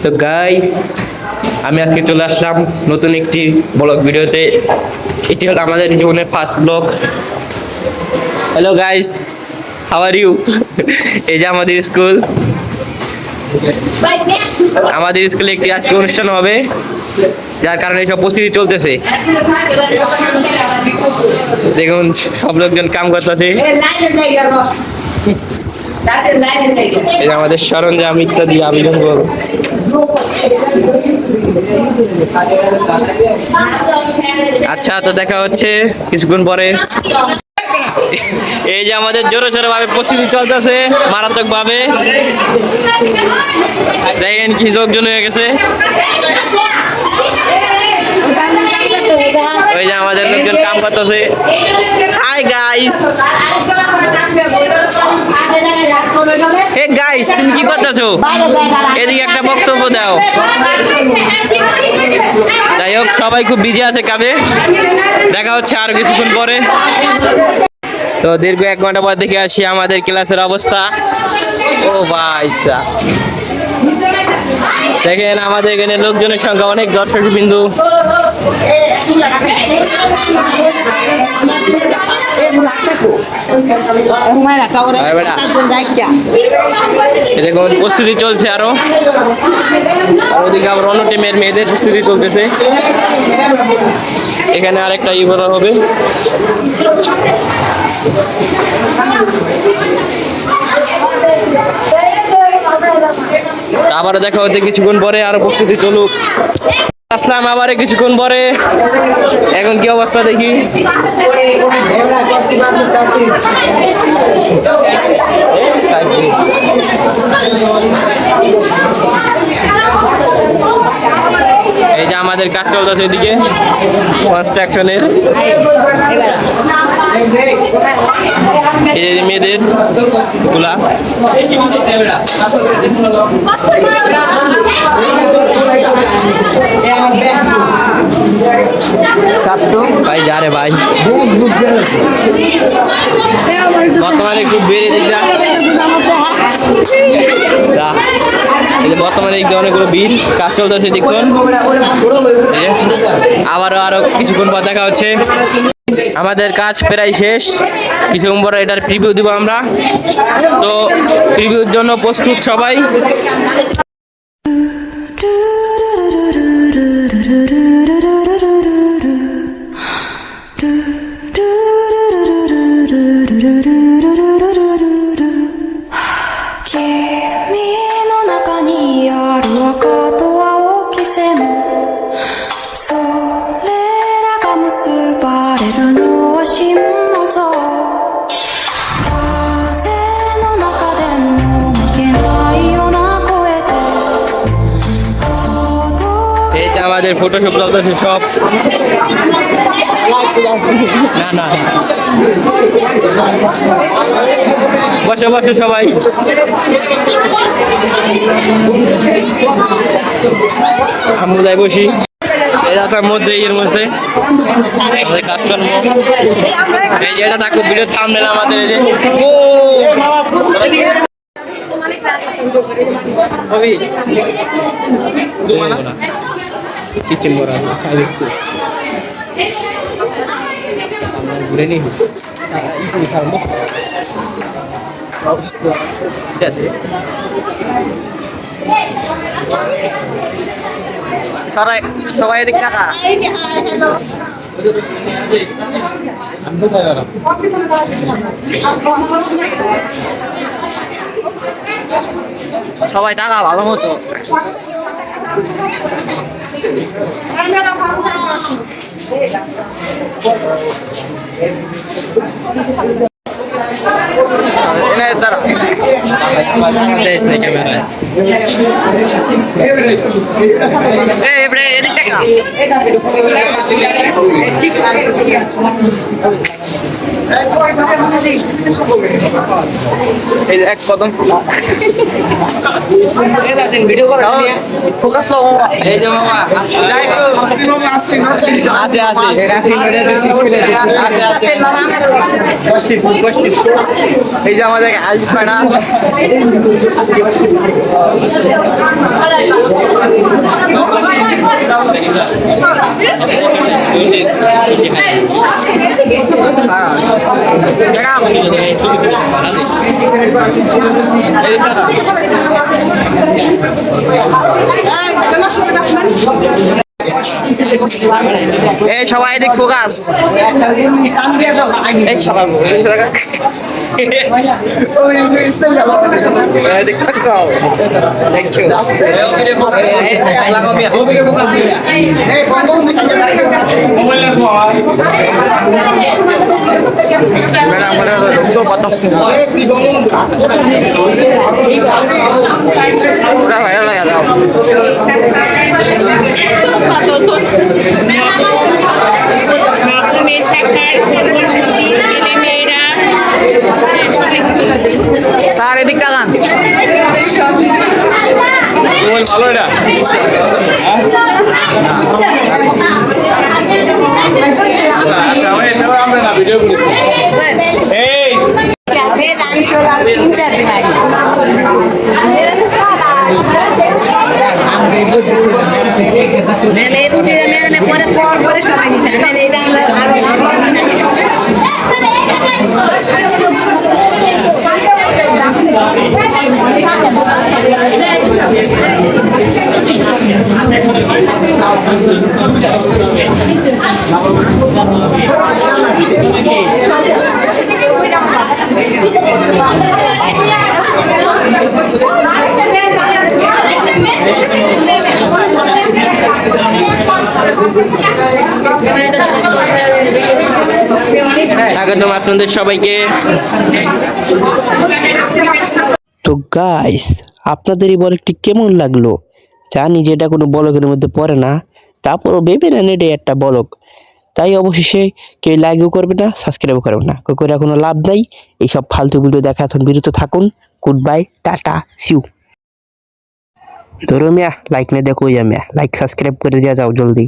তো গাইস, আমি আজকে চলে আসলাম নতুন একটি ব্লগ ভিডিওতে। এটি হলো আমাদের জীবনের first blog. Hello guys, how are you? এই যে আমাদের স্কুল। আমাদের স্কুলে একটি আজকে অনুষ্ঠান হবে, যার কারণে সব প্রস্তুতি চলতেছে। দেখুন সব লোকজন কাম করতেছে। এই যে আমাদের সরঞ্জাম ইত্যাদি আবেদন করব। আচ্ছা, তো দেখা হচ্ছে কিছুক্ষণ পরে। এই যে আমাদের জোরে জোরে ভাবে প্রস্তুতি চলতেছে, মারাত্মক ভাবে। দেখেন কি লোকজন হয়ে গেছে। ওই যে আমাদের লোকজন কাম করতেছে। হাই গাইস, হে গাইস, তুমি কি করতেছো? এদিকে একটা বক্তব্য দাও। যাই হোক, সবাই খুব বিজি আছে কাজে। দেখা হচ্ছে আর কিছুক্ষণ পরে। তো দীর্ঘ 1 ঘন্টা পর দেখে আসি আমাদের ক্লাসের অবস্থা। ও ভাই, দেখেন আমাদের এখানে লোকজনের সংখ্যা অনেক, দর্শক বিন্দু। দেখুন প্রস্তুতি চলছে আরো। ওদিকে আবার অন্য টিমের মেয়েদের প্রস্তুতি চলতেছে। এখানে আরেকটা ইভেন্ট হবে। আবারও দেখা হচ্ছে কিছুক্ষণ পরে, আরো প্রস্তুতি চলুক। আসলাম আবারে কিছুক্ষণ পরে। এখন কি অবস্থা দেখি। এই যে আমাদের কাজ চলতেছে এদিকে কনস্ট্রাকশনের। এই যে মেয়েদের গুলা ভাই, যা রে ভাই, বর্তমানে খুব বেড়ে দিচ্ছে। বর্তমানে অনেকগুলো বিল কাজ চলতেছে দেখুন। আরো কিছুক্ষণ পর দেখা হচ্ছে। আমাদের কাজ প্রায় শেষ, কিছুক্ষণ পর এটার প্রিভিউ দিব আমরা। তো প্রিভিউর জন্য প্রস্তুত সবাই। আমাদের ফটোশপ চলতেছে সব। না না, বসে বসে সবাই। আমরা যাই বসি এলাকার মধ্যে, এর মধ্যে আমাদের কাজকর্ম। এই যে এটা থাকুক ভিডিও থাম্বনেল আমাদের। এই যে সিস্টেম করা ঘুরে নি সবাই এদিক টাকা। সবাই টাকা ভালো মতো। এক কদম ভিডিও করে ফোকাস লো। এই যে মামা আছে আছে এই যে আমাদের আজ পাড়া এই সবাই এদিক ফোকাস এই সবাই এদিক তাকাও মাধ্যমিক শাখার ছেলে মেয়েরা স্যার এদিক তাকান ভালো এটা আমরা না ভিডিও করেছি এই পরে কর করে সবাই স্বাগতম আপনাদের সবাইকে। তো গাইস, আপনাদের এই ব্লগটি কেমন লাগলো? জানি যে এটা কোনো ব্লগের মধ্যে পড়ে না, তারপরও ভেবে নেন এটা একটা ব্লগ, তাই অবশেষে কেউ লাইকও করবে না, সাবস্ক্রাইবও করবে না, করে কোনো লাভ নাই। এইসব ফালতু ভিডিও দেখা এখন বিরত থাকুন। Good bye, tata, see you. ধরো মিয়া লাইক না দেখো, মিয়া লাইক সাবস্ক্রাইব করে দিয়ে যাও জলদি।